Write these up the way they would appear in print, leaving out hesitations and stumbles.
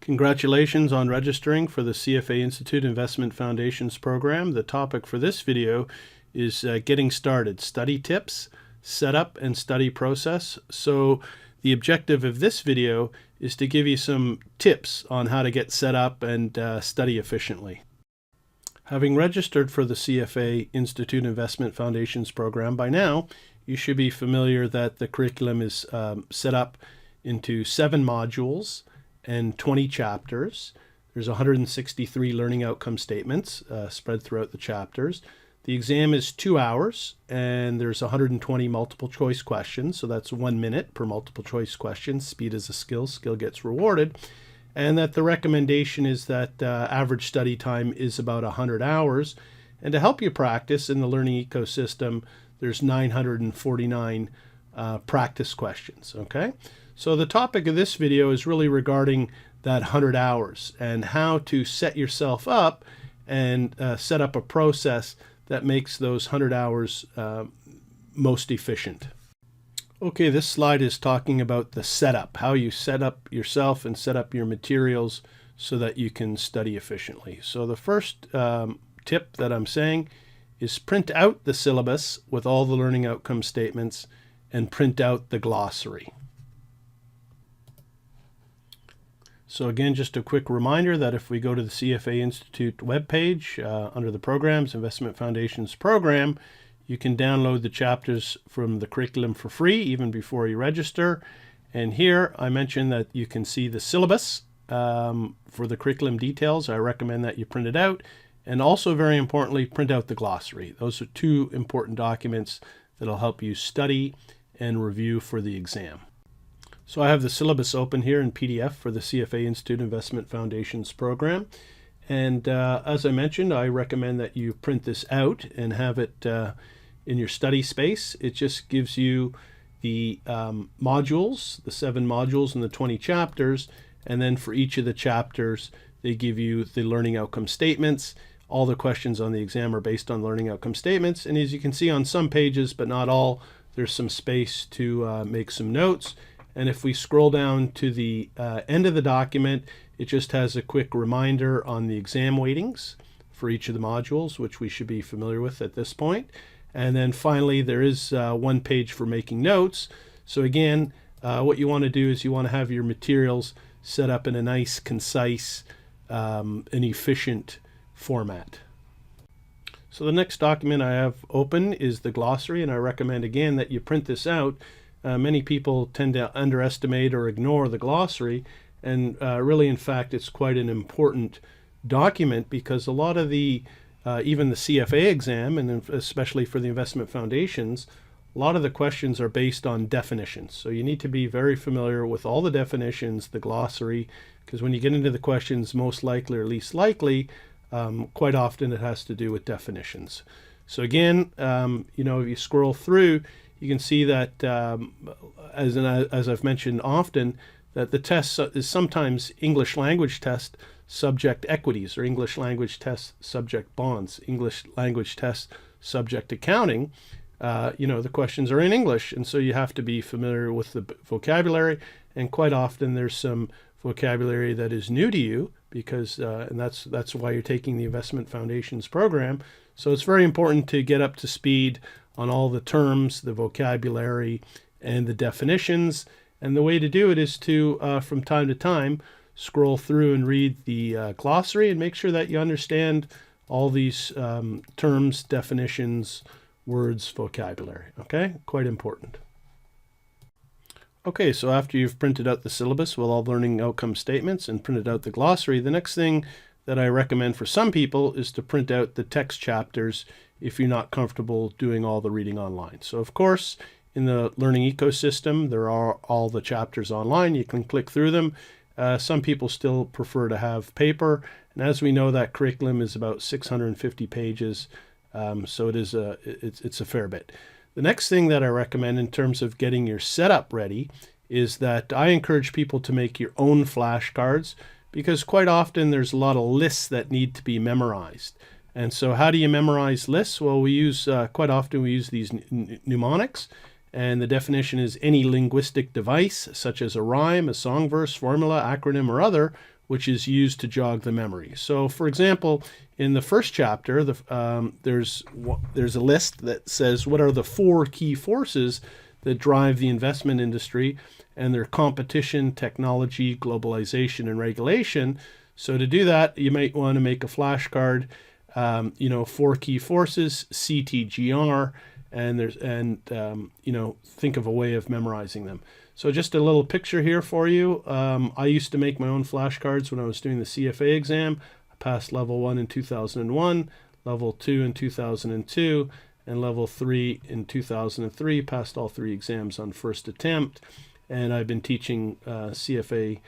Congratulations on registering for the CFA Institute Investment Foundations program. The topic for this video is getting started, study tips, setup, and study process. So the objective of this video is to give you some tips on how to get set up and study efficiently. Having registered for the CFA Institute Investment Foundations program by now, you should be familiar that the curriculum is set up into 7 modules and 20 chapters. There's 163 learning outcome statements spread throughout the chapters. The exam is 2 hours and there's 120 multiple choice questions. So that's 1 minute per multiple choice question. Speed is a skill, skill gets rewarded. And that the recommendation is that average study time is about 100 hours. And to help you practice in the learning ecosystem, there's 949 practice questions, okay? So the topic of this video is really regarding that 100 hours and how to set yourself up and set up a process that makes those 100 hours most efficient. Okay, this slide is talking about the setup, how you set up yourself and set up your materials so that you can study efficiently. So the first tip that I'm saying is print out the syllabus with all the learning outcome statements and print out the glossary. So again, just a quick reminder that if we go to the CFA Institute webpage under the Programs, Investment Foundations program, you can download the chapters from the curriculum for free even before you register. And here I mentioned that you can see the syllabus for the curriculum details. I recommend that you print it out. And also, very importantly, print out the glossary. Those are 2 important documents that will help you study and review for the exam. So I have the syllabus open here in PDF for the CFA Institute Investment Foundations program. And as I mentioned, I recommend that you print this out and have it in your study space. It just gives you the modules, the 7 modules and the 20 chapters. And then for each of the chapters, they give you the learning outcome statements. All the questions on the exam are based on learning outcome statements. And as you can see on some pages, but not all, there's some space to make some notes. And if we scroll down to the end of the document, it just has a quick reminder on the exam weightings for each of the modules, which we should be familiar with at this point. And then finally, there is 1 page for making notes. So again, what you want to do is you want to have your materials set up in a nice, concise, and efficient format. So the next document I have open is the glossary, and I recommend again that you print this out. Many people tend to underestimate or ignore the glossary, and really, in fact, it's quite an important document because a lot of the, even the CFA exam, and especially for the investment foundations, a lot of the questions are based on definitions. So you need to be very familiar with all the definitions, the glossary, because when you get into the questions, most likely or least likely, quite often it has to do with definitions. So again, if you scroll through, you can see that, as I've mentioned often, that the test is sometimes English language test subject equities or English language test subject bonds, English language test subject accounting. The questions are in English, and so you have to be familiar with the vocabulary. And quite often there's some vocabulary that is new to you because, and that's why you're taking the Investment Foundations program. So it's very important to get up to speed on all the terms, the vocabulary, and the definitions. And the way to do it is to, from time to time, scroll through and read the glossary and make sure that you understand all these terms, definitions, words, vocabulary. Okay, quite important. Okay, so after you've printed out the syllabus with all learning outcome statements and printed out the glossary, the next thing that I recommend for some people is to print out the text chapters if you're not comfortable doing all the reading online. So of course, in the learning ecosystem, there are all the chapters online. You can click through them. Some people still prefer to have paper. And as we know, that curriculum is about 650 pages. So it's a fair bit. The next thing that I recommend in terms of getting your setup ready is that I encourage people to make your own flashcards, because quite often there's a lot of lists that need to be memorized. And so how do you memorize lists? Well, we use, quite often we use these mnemonics, and the definition is any linguistic device, such as a rhyme, a song verse, formula, acronym, or other, which is used to jog the memory. So, for example, in the first chapter, there's a list that says what are the 4 key forces that drive the investment industry, and their competition, technology, globalization, and regulation. So to do that, you might want to make a flashcard. 4 key forces, CTGR, and think of a way of memorizing them. So just a little picture here for you. I used to make my own flashcards when I was doing the CFA exam. I passed level 1 in 2001, level 2 in 2002, and level 3 in 2003. Passed all 3 exams on first attempt. And I've been teaching CFA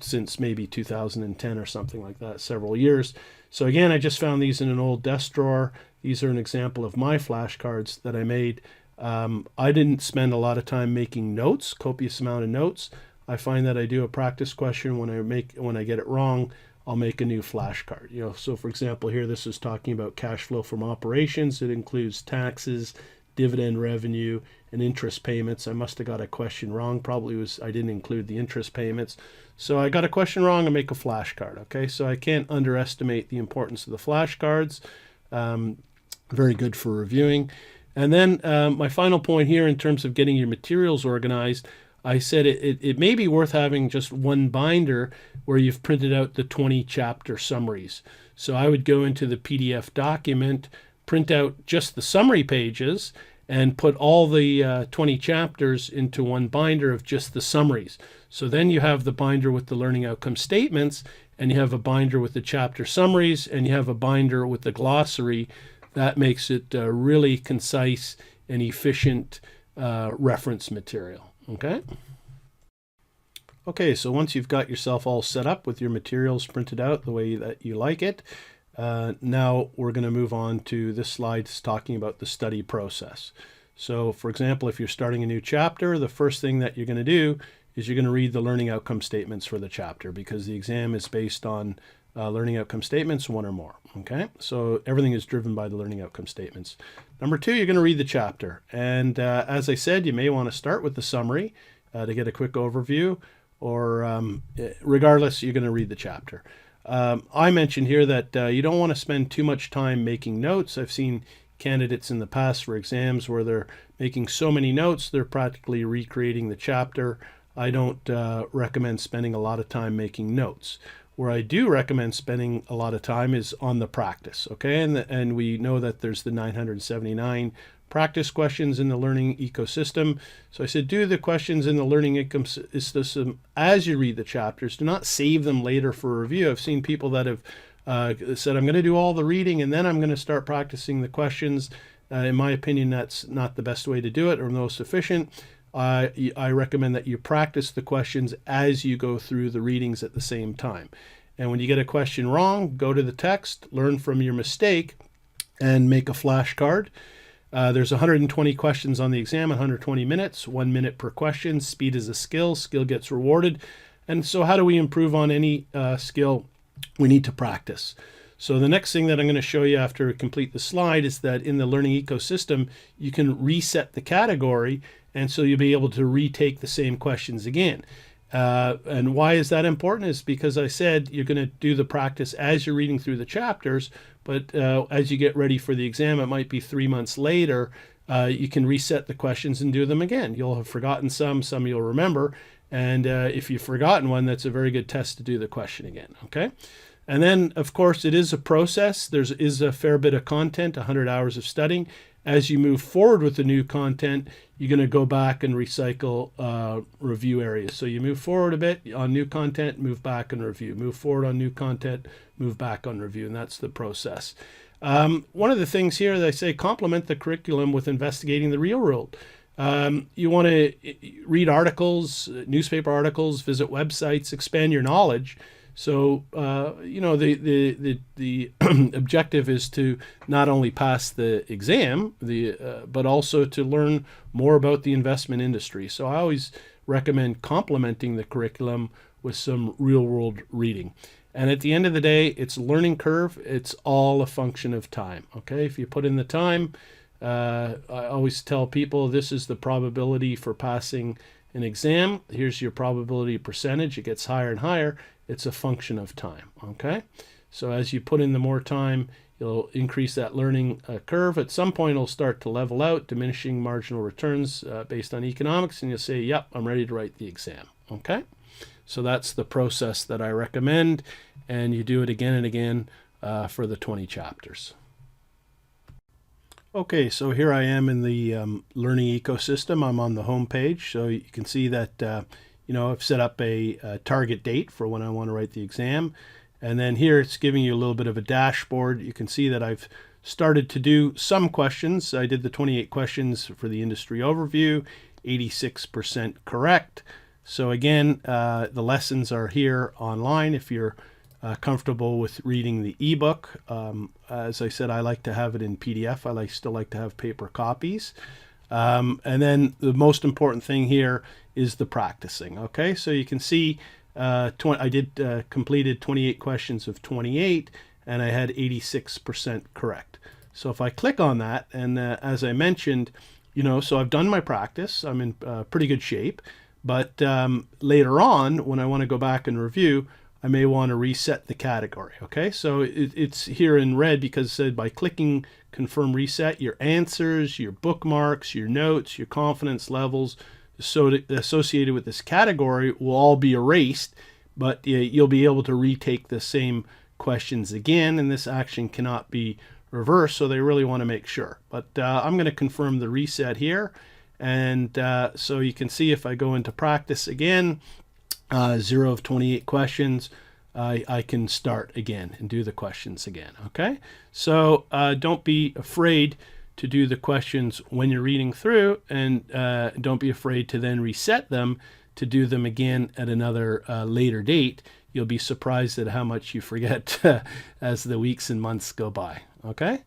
since maybe 2010 or something like that, several years. So again, I just found these in an old desk drawer. These are an example of my flashcards that I made. I didn't spend a lot of time making notes, copious amount of notes. I find that I do a practice question. When I get it wrong, I'll make a new flashcard. So for example, here this is talking about cash flow from operations. It includes taxes, dividend revenue, and interest payments. I must have got a question wrong. Probably I didn't include the interest payments. So I got a question wrong, I make a flashcard. Okay, so I can't underestimate the importance of the flashcards. Very good for reviewing. And then my final point here in terms of getting your materials organized, I said it may be worth having just one binder where you've printed out the 20 chapter summaries. So I would go into the PDF document, print out just the summary pages, and put all the 20 chapters into one binder of just the summaries. So then you have the binder with the learning outcome statements, and you have a binder with the chapter summaries, and you have a binder with the glossary. That makes it really concise and efficient reference material. Okay, so once you've got yourself all set up with your materials printed out the way that you like it, now we're going to move on to this slide talking about the study process. So for example, if you're starting a new chapter, the first thing that you're going to do is you're going to read the learning outcome statements for the chapter, because the exam is based on learning outcome statements, 1 or more. Okay, so everything is driven by the learning outcome statements. Number 2, you're going to read the chapter. And as I said, you may want to start with the summary to get a quick overview, or regardless, you're going to read the chapter. I mentioned here that you don't want to spend too much time making notes. I've seen candidates in the past for exams where they're making so many notes, they're practically recreating the chapter. I don't recommend spending a lot of time making notes. Where I do recommend spending a lot of time is on the practice, okay? And we know that there's the 979 practice questions in the learning ecosystem. So I said, do the questions in the learning ecosystem as you read the chapters. Do not save them later for review. I've seen people that have said, I'm going to do all the reading and then I'm going to start practicing the questions. In my opinion, that's not the best way to do it or most efficient. I recommend that you practice the questions as you go through the readings at the same time. And when you get a question wrong, go to the text, learn from your mistake, and make a flashcard. There's 120 questions on the exam, 120 minutes, 1 minute per question. Speed is a skill. Skill gets rewarded. And so how do we improve on any skill? We need to practice. So the next thing that I'm going to show you after we complete the slide is that in the learning ecosystem, you can reset the category, and so you'll be able to retake the same questions again. And why is that important? Is because I said you're going to do the practice as you're reading through the chapters, but as you get ready for the exam, it might be 3 months later, you can reset the questions and do them again. You'll have forgotten some you'll remember, and if you've forgotten one, that's a very good test to do the question again, okay? And then, of course, it is a process. There is a fair bit of content, 100 hours of studying. As you move forward with the new content, you're going to go back and recycle review areas. So you move forward a bit on new content, move back and review. Move forward on new content, move back on review, and that's the process. One of the things here that I say, complement the curriculum with investigating the real world. You want to read articles, newspaper articles, visit websites, expand your knowledge. So, the objective is to not only pass the exam, but also to learn more about the investment industry. So I always recommend complementing the curriculum with some real-world reading. And at the end of the day, it's a learning curve. It's all a function of time, okay? If you put in the time, I always tell people this is the probability for passing an exam, here's your probability percentage. It gets higher and higher. It's a function of time, okay? So as you put in the more time, you'll increase that learning curve. At some point, it'll start to level out, diminishing marginal returns based on economics, and you'll say, yep, I'm ready to write the exam, okay? So that's the process that I recommend, and you do it again and again for the 20 chapters. Okay, so here I am in the learning ecosystem. I'm on the home page, so you can see that I've set up a target date for when I want to write the exam. And then here it's giving you a little bit of a dashboard. You can see that I've started to do some questions. I did the 28 questions for the industry overview, 86% correct. So again, the lessons are here online if you're comfortable with reading the ebook. As I said, I like to have it in PDF. I still like to have paper copies. And then the most important thing here is the practicing. Okay, so you can see I did completed 28 questions of 28, and I had 86% correct. So if I click on that, and as I mentioned, so I've done my practice. I'm in pretty good shape. But later on, when I want to go back and review, I may want to reset the category. Okay, so it's here in red because it said by clicking confirm reset, your answers, your bookmarks, your notes, your confidence levels associated with this category will all be erased, but you'll be able to retake the same questions again, and this action cannot be reversed, so they really want to make sure. But I'm going to confirm the reset here, and so you can see if I go into practice again, 0 of 28 questions, I can start again and do the questions again. Okay, so don't be afraid to do the questions when you're reading through, and don't be afraid to then reset them to do them again at another later date. You'll be surprised at how much you forget as the weeks and months go by. Okay,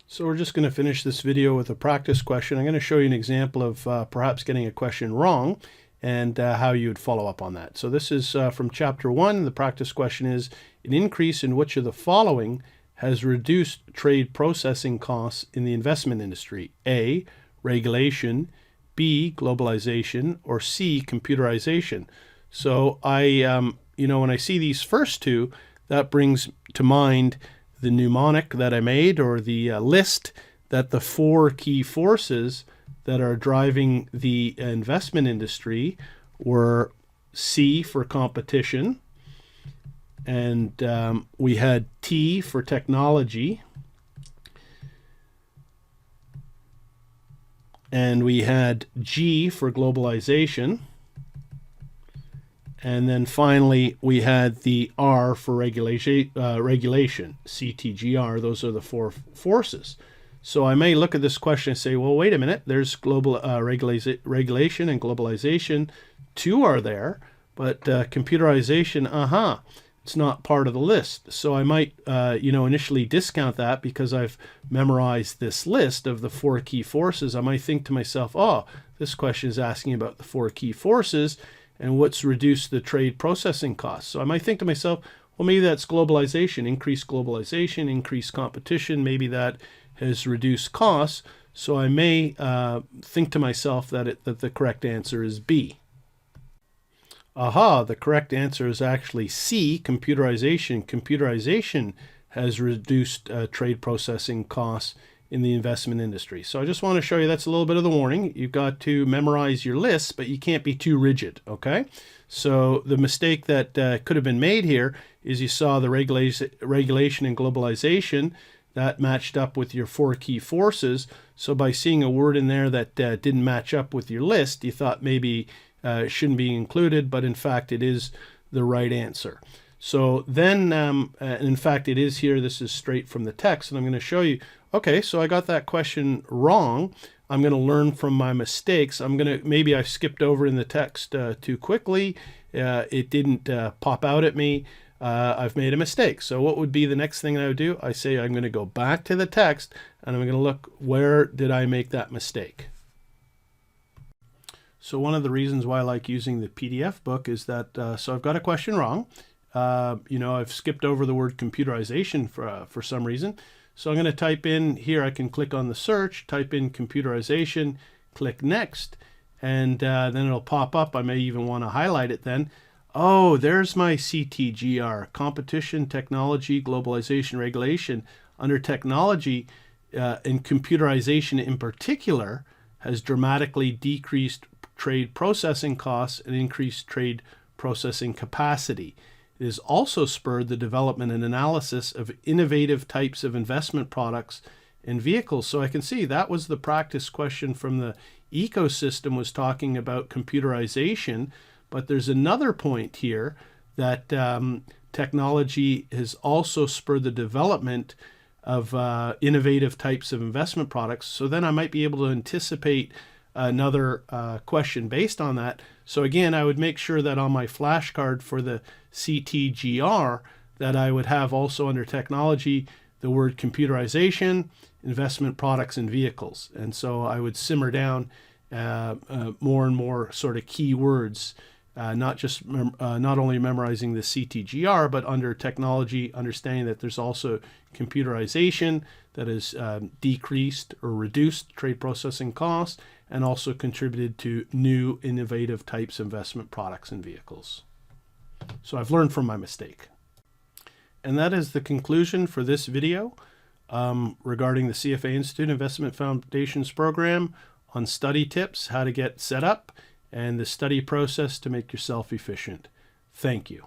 so we're just going to finish this video with a practice question. I'm going to show you an example of perhaps getting a question wrong and how you would follow up on that. So this is from chapter 1. The practice question is, an increase in which of the following has reduced trade processing costs in the investment industry? A, regulation, B, globalization, or C, computerization? So when I see these first two, that brings to mind the mnemonic that I made, or the list that the 4 key forces that are driving the investment industry were C for competition, and we had T for technology, and we had G for globalization, and then finally we had the R for regulation, CTGR. Those are the 4 forces. So I may look at this question and say, well, wait a minute, there's global regulation and globalization. 2 are there, but computerization, it's not part of the list. So I might, initially discount that because I've memorized this list of the 4 key forces. I might think to myself, oh, this question is asking about the 4 key forces and what's reduced the trade processing costs. So I might think to myself, well, maybe that's globalization, increased competition. Maybe that has reduced costs. So I may think to myself that the correct answer is B. The correct answer is actually C, computerization. Computerization has reduced trade processing costs in the investment industry. So I just want to show you that's a little bit of the warning. You've got to memorize your lists, but you can't be too rigid, okay? So the mistake that could have been made here is you saw the regulation and globalization that matched up with your 4 key forces. So by seeing a word in there that didn't match up with your list, you thought maybe it shouldn't be included, but in fact it is the right answer. So then, in fact it is here, this is straight from the text, and I'm going to show you, okay, so I got that question wrong. I'm going to learn from my mistakes. Maybe I skipped over in the text too quickly. It didn't pop out at me. I've made a mistake. So what would be the next thing that I would do? I say I'm going to go back to the text and I'm going to look, where did I make that mistake? So one of the reasons why I like using the PDF book is that, so I've got a question wrong. I've skipped over the word computerization for some reason. So I'm going to type in here, I can click on the search, type in computerization, click next, and then it'll pop up. I may even want to highlight it then. Oh, there's my CTGR, Competition, Technology, Globalization, Regulation. Under technology, and computerization in particular, has dramatically decreased trade processing costs and increased trade processing capacity. It has also spurred the development and analysis of innovative types of investment products and vehicles. So I can see that was the practice question from the ecosystem, was talking about computerization. But there's another point here that technology has also spurred the development of innovative types of investment products. So then I might be able to anticipate another question based on that. So again, I would make sure that on my flashcard for the CTGR that I would have also under technology the word computerization, investment products and vehicles. And so I would simmer down more and more sort of key words, not only memorizing the CTGR, but under technology, understanding that there's also computerization that has decreased or reduced trade processing costs and also contributed to new innovative types of investment products and vehicles. So I've learned from my mistake. And that is the conclusion for this video regarding the CFA Institute Investment Foundations program on study tips, how to get set up, and the study process to make yourself efficient. Thank you.